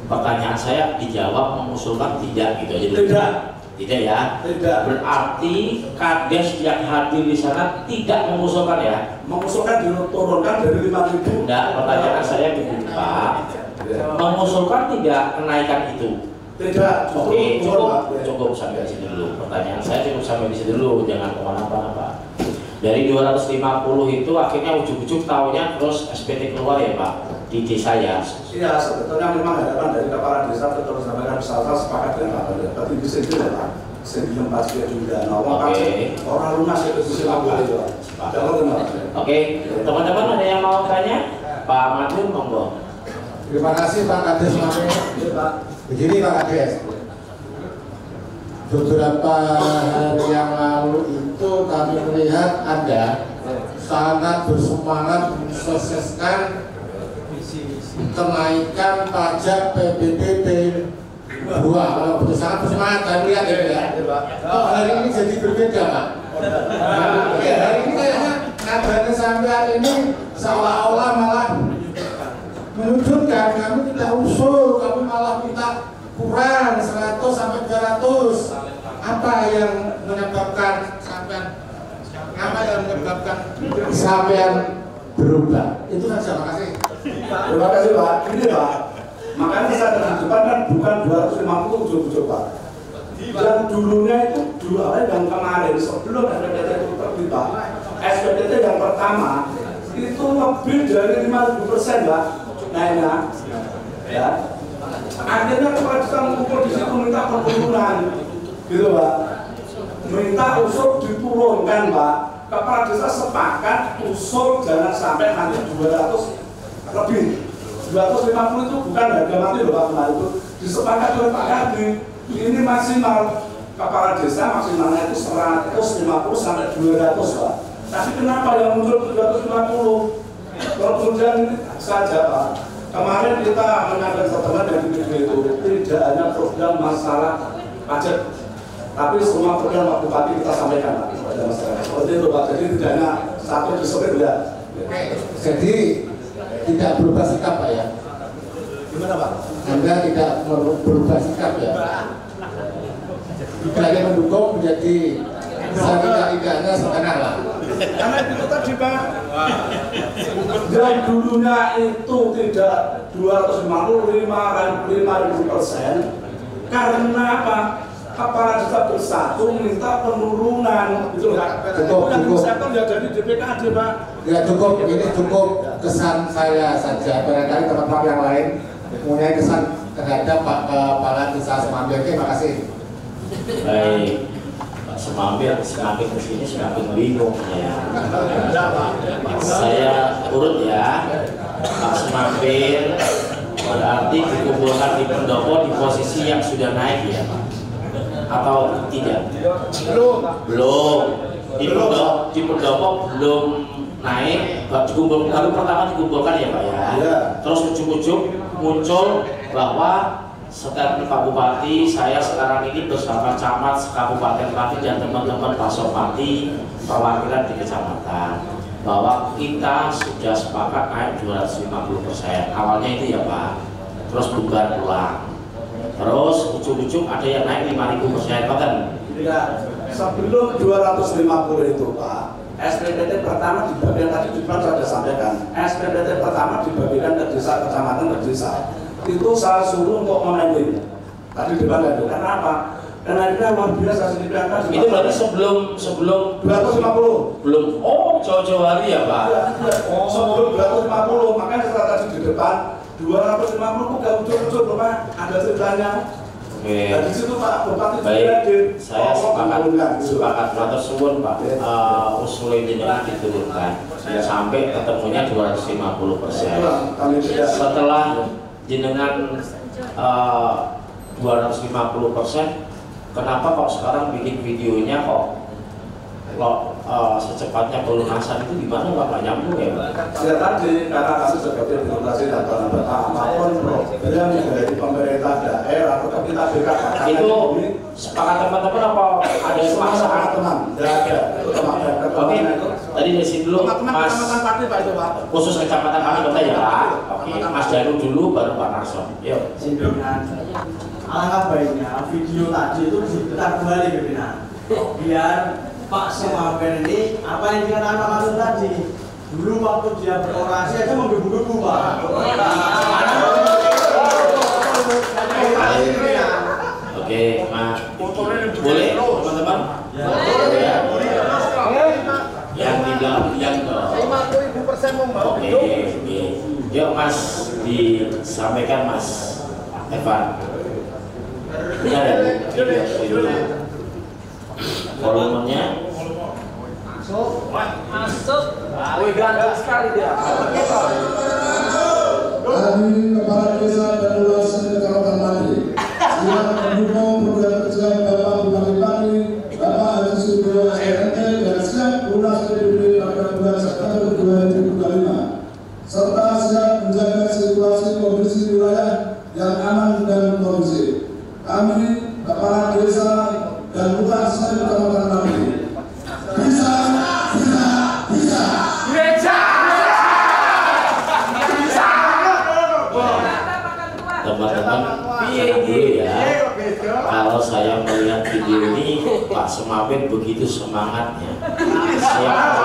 Pertanyaan saya dijawab mengusulkan tidak gitu aja dulu. Tidak ya? Tidak. Berarti Kades yang hadir di sana tidak mengusulkan ya? Mengusulkan diturunkan dari 5.000. Tidak, pertanyaan saya begini Pak. Mengusulkan tidak kenaikan itu? Tidak. Oke, cukup sampai di sini dulu. Pertanyaan saya cukup sampai di sini dulu, jangan kemana-mana. Dari 250 itu akhirnya ujuk-ujuk tahunya terus SPT keluar ya Pak di desa ya? Iya, sebetulnya memang harapan dari kepala desa terus sampaikan saya sepakat dengan Pak. Tapi di sini ya Pak, sini tempat dia juga. Orang lunas itu di sini itu. Oke, teman-teman ada yang mau tanya? Pak Madun monggo. Terima kasih Pak Kades. Begini Pak Kades, beberapa hari yang lalu itu kami melihat Anda sangat bersemangat mensukseskan kenaikan pajak PBBP 2. Sangat bersemangat kami lihat ya. Oh, hari ini jadi berbeda Pak. Hari ini kayaknya kabarnya sampai ini seolah-olah malah menunjukkan kami tidak usul, kami malah minta kurang 100 sampai 200. Apa yang menyebabkan sampean berubah? Itu saja, makasih. Terima kasih Pak. Ini Pak, makanya saya terjebak kan bukan 250 ujuk-ujuk Pak. Yang dulunya itu yang kemarin sebelum SPPT itu terbit Pak. SPPT yang pertama itu lebih dari 50% Pak. Naiknya, ya. Akhirnya kepala desa mengumpul di situ minta penurunan, gitu Pak. Minta usul diturunkan Pak. Kepala desa sepakat usul jangan sampai nanti 200 lebih. 250 itu bukan harga mati loh Pak, kemarin itu disepakati oleh Pak Kadri. Ini maksimal kepala desa maksimalnya itu 150 sampai 200 Pak. Tapi kenapa yang muncul 250? Kalau kemudian ini saja Pak, kemarin kita mengadakan setelah dari video itu tidak hanya program masalah pajak, tapi semua program Pak Bupati kita sampaikan Pak kepada masyarakat. Seperti itu Pak, jadi tidak hanya satu disiplin ya. Jadi tidak berubah sikap Pak ya? Gimana Pak? Anda tidak berubah sikap ya? Tidak hanya mendukung menjadi tidak-tidaknya setengah lah. Karena itu tadi Pak, yang dulunya itu tidak 250-5.000%, karena apa? Kepala desa bersatu minta penurunan, gitu loh. Cukup. Ya dari DPKD Pak. Ya cukup, ini cukup kesan saya saja. Barangkali teman-teman yang lain punya kesan terhadap Pak Kepala Desa Semambir. Terima kasih. Baik. Semambir semakin kesini semakin bingung ya. Saya urut ya. Pak Semambir berarti dikumpulkan di pendopo di posisi yang sudah naik ya Pak? Atau tidak? Belum. Di pendopo belum naik. Baru pertama dikumpulkan ya Pak ya. Terus ujuk-ujuk muncul bahwa setiap Pak Bupati, saya sekarang ini bersama camat Kabupaten Pati dan teman-teman Pasopati perwakilan di kecamatan bahwa kita sudah sepakat naik 250%. Awalnya itu ya Pak, terus bubar pulang, terus ujuk-ujuk ada yang naik 5.000%, kan? Tidak, sebelum 250 itu Pak, SPPT pertama dibagikan tadi di depan saya sudah sampaikan. SPPT pertama dibagikan ke desa, kecamatan, ke desa. Itu saya suruh untuk menaikin tadi di depan itu. Karena apa? Karena ini luar biasa signifikan. Itu berarti sebelum 250 belum. Oh, jauh-jauh hari ya Pak? Oh. Sebelum 250, makanya setelah tadi di depan 250 bukan ujuk-ujuk loh Pak, ada ceritanya. Oke. Dan di situ Pak Bupati baik, saya sepakat matur suwun Pak. Usul jenengan diturunkan sampai ketemunya 250%. Setelah jenengan 250%, kenapa kok sekarang bikin videonya kok secepatnya pelunasan itu gimana Pak? Nyambung ya Pak? Ya tadi karena kami sebagai birokrasi dan apapun program dari pemerintah daerah atau kita BKK itu sepakat teman-teman apa ada paksaan? teman? Ya ada, itu teman. Oke, Tadi dari sini dulu, Mas. Kecamatan Pati Pak itu Pak. Khusus kecamatan Pati Kota ya Pak. Oke, Mas Danu dulu, baru Pak Narson. Yuk. Pimpinan, alangkah baiknya video tadi itu diputar kembali pimpinan, biar Pak Semaber ini apa yang dikatakan Pak Narson tadi. Dulu waktu dia berorasi aja menggebu-gebu Pak. Oke, Mas. Boleh teman-teman? Ya. Yang dibilang yang dong. 50.000% membawa. Oke. Yuk Mas, disampaikan Mas Evan. Benar ya? Volumenya. Masuk. Wih, ganteng sekali dia. Hadirin kepala desa dan lurah Kecamatan Pati yang mendukung program kerja Bapak Bupati Pati, Bapak Haji Sugro SNT dan siap lunas PDB pada bulan September 2025, serta siap menjaga situasi kondisi wilayah yang aman dan kondusif. Kami, kepala desa dan lurah Kecamatan Pati, bisa. Teman-teman, tenang dulu ya. Kalau saya melihat video ini, Pak Semaber begitu semangatnya. Saya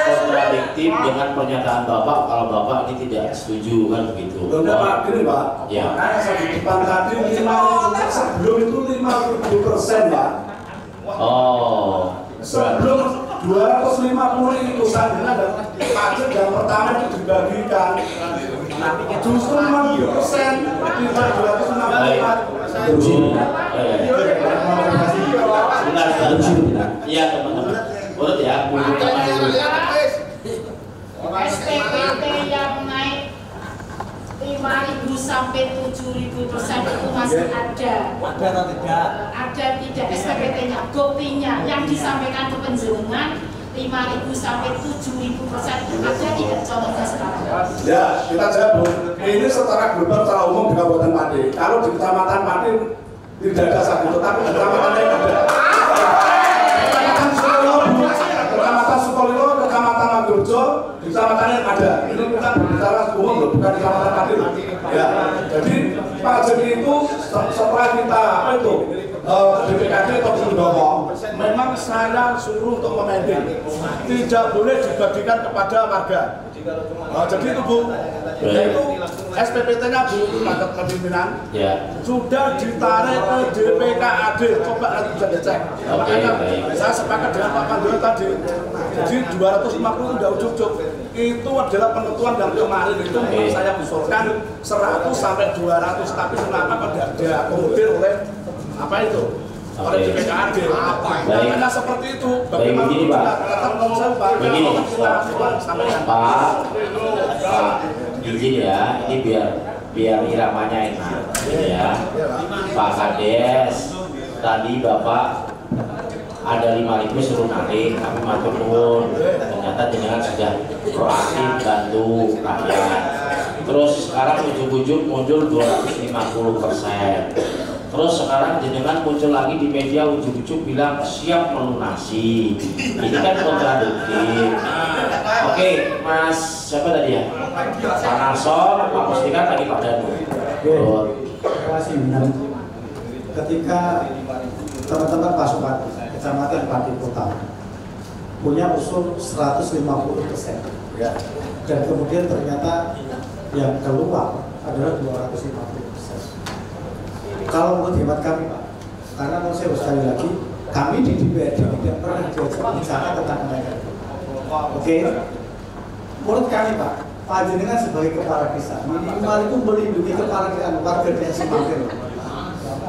kontradiktif dengan pernyataan Bapak kalau Bapak ini tidak setuju kan begitu. Enggak Pak, gini Pak. Ya. Makanya saya di depan tadi 5.000 sebelum itu 50% Pak. Oh, Sebelum 250 itu saya ada pajak yang pertama itu dibagikan. Justru 50% di 254. Iya teman-teman, urut ya, SPPT yang naik 5.000 sampai 7.000% itu masih ada. Ada atau tidak? Ada tidak SPPT-nya, buktinya yang disampaikan ke penjenengan 5.000 sampai 7.000% ada tidak contohnya sekarang? Ya, kita jawab Bu. Ini secara global secara umum di Kabupaten Pati. Kalau di Kecamatan Pati tidak ada saat itu, tapi di kecamatan lain ada. Kecamatan Sukolilo, Kecamatan Sukolilo, Kecamatan Magurjo, di kecamatan yang ada. Ini kita berbicara umum, bukan di Kecamatan Pati. Ya, jadi pajak itu setelah kita apa itu BPKD atau Bundowo, memang saya suruh untuk memending, tidak boleh dibagikan kepada warga. Jadi itu Bu, yaitu SPPT-nya Bu, tangkap kepimpinan, sudah ditarik ke DPKAD, coba nanti bisa dicek. Makanya saya sepakat dengan Pak Pandu tadi, jadi 250 sudah ujuk-ujuk. Itu adalah penentuan yang kemarin itu saya usulkan 100 sampai 200, tapi kenapa tidak diakomodir oleh apa itu? Oleh DPKAD. Karena seperti itu. Bagaimana begini Pak? Begini, Pak, izin ya, ini biar iramanya enak, ya. Pak Kades, tadi Bapak ada 5.000 suruh narik, tapi matur nuwun, ternyata jenengan sudah proaktif bantu rakyat. Terus sekarang ujung-ujung muncul 250%. Terus sekarang jenengan muncul lagi di media ujung-ujung bilang siap melunasi. Ini kan kontradiktif. Oke, Mas siapa tadi ya? Pak Narson, Pak Mustika, tadi Pak Danu. Terima kasih. Ketika teman-teman Pak Supati, Kecamatan Pati Kota, punya usul 150%, dan kemudian ternyata yang keluar adalah 250%. Kalau menurut hemat kami Pak, karena mau saya sekali lagi, kami di DPRD tidak pernah diajak bicara tentang mereka. Oke, menurut kami Pak Jenengan sebagai kepala desa minimal itu melindungi kepala desa warga desa Semaber.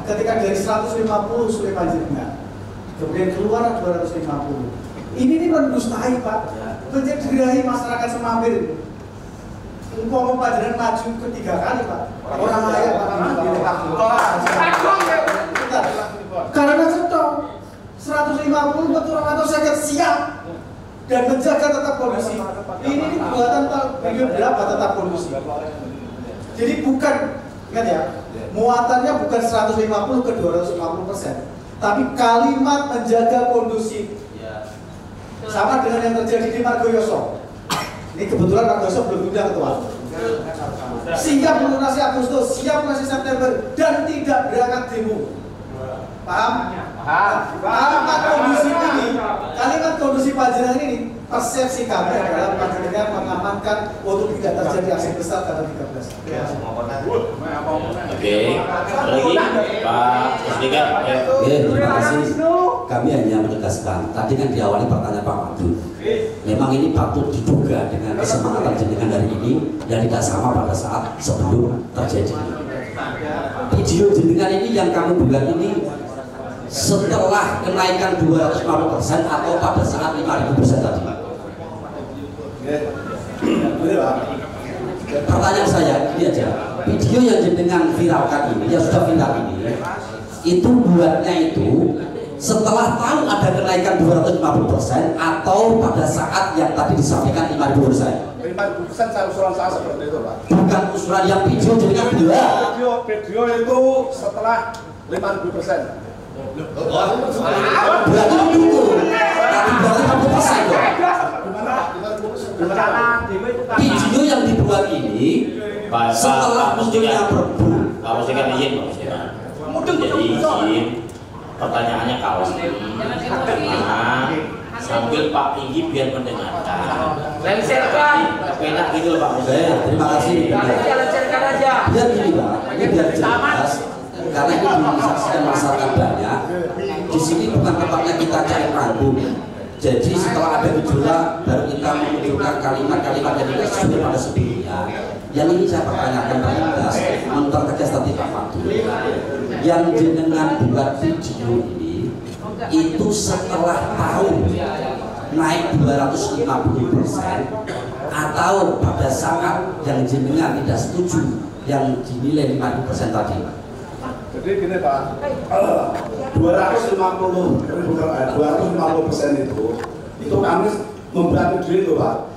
Ketika dari 150 sudah panjenengan, kemudian keluar 250. Ini mendustai Pak, mencederai masyarakat Semaber. Umpama panjenengan maju ketiga kali Pak, orang lain Pak karena cetok 150 betul atau saya siap dan menjaga tetap kondisi. Ini buatan video berapa tetap kondisi. Jadi bukan, ingat ya, muatannya bukan 150 ke 250%, tapi kalimat menjaga kondisi. Sama dengan yang terjadi di Margoyoso. Ini kebetulan Margoyoso belum pindah ketua. Siap melunasi Agustus, siap melunasi September, dan tidak berangkat demo. Paham? Kalimat kondusif ini, kalimat kondusif panjenengan ini, persepsi kami adalah panjenengan mengamankan untuk tidak terjadi aksi besar tanggal 13. Oke, lagi Pak Mustika. Terima kasih. Kami hanya menegaskan. Tadi kan diawali pertanyaan Pak Madu. Memang ini patut diduga dengan kesemangatan jenengan hari ini yang tidak sama pada saat sebelum terjadi. Video jenengan ini yang kamu buat ini setelah kenaikan 250% atau pada saat 5.000% tadi. Pertanyaan saya ini aja, video yang jenengan viralkan ini, yang sudah viral ini, itu buatnya itu setelah tahu ada kenaikan 250% atau pada saat yang tadi disampaikan 5.000%? 5.000% saya usulan saya seperti itu, Pak. Bukan usulan yang video jenengan buat. Video itu setelah 5.000%. Berarti mendukung, tapi berarti 50% dong. Video yang dibuat ini setelah munculnya Perpu. Pak Mustika izin, Pak Mustika. Jadi izin, pertanyaannya kawan sambil Pak Tinggi biar mendengarkan. Lenserkan. Enak gitu loh Pak Mustika. Terima kasih. Lenserkan aja. Biar gini Pak, ini biar jelas. Karena ini disaksikan masyarakat banyak. Di sini bukan tempatnya kita cari panggung. Jadi setelah ada gejolak baru kita memunculkan kalimat-kalimat yang tidak sesuai pada sebelumnya. Yang ini saya pertanyakan tegas, mempertegas tadi Pak Fadul. Yang jenengan buat video ini itu setelah tahu naik 250% atau pada saat yang jenengan tidak setuju yang dinilai 50% tadi. Jadi gini Pak, 250% itu kami membuat video itu Pak.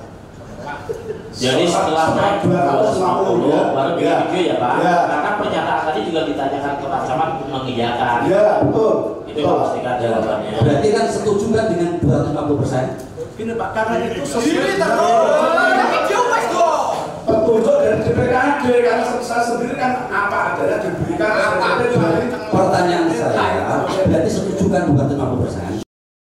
Jadi setelah naik 250 baru bikin video ya Pak. Ya. Karena pernyataan tadi juga ditanyakan ke Pak Camat mengiyakan. Iya betul. Itu Pak Mustika jawabannya. Berarti kan setuju kan dengan 250%? Gini Pak, karena itu Ini video Mas Go. petunjuk dari DPKD, karena saya sendiri kan apa adanya diberikan. Pertanyaan saya, berarti setuju kan 250%?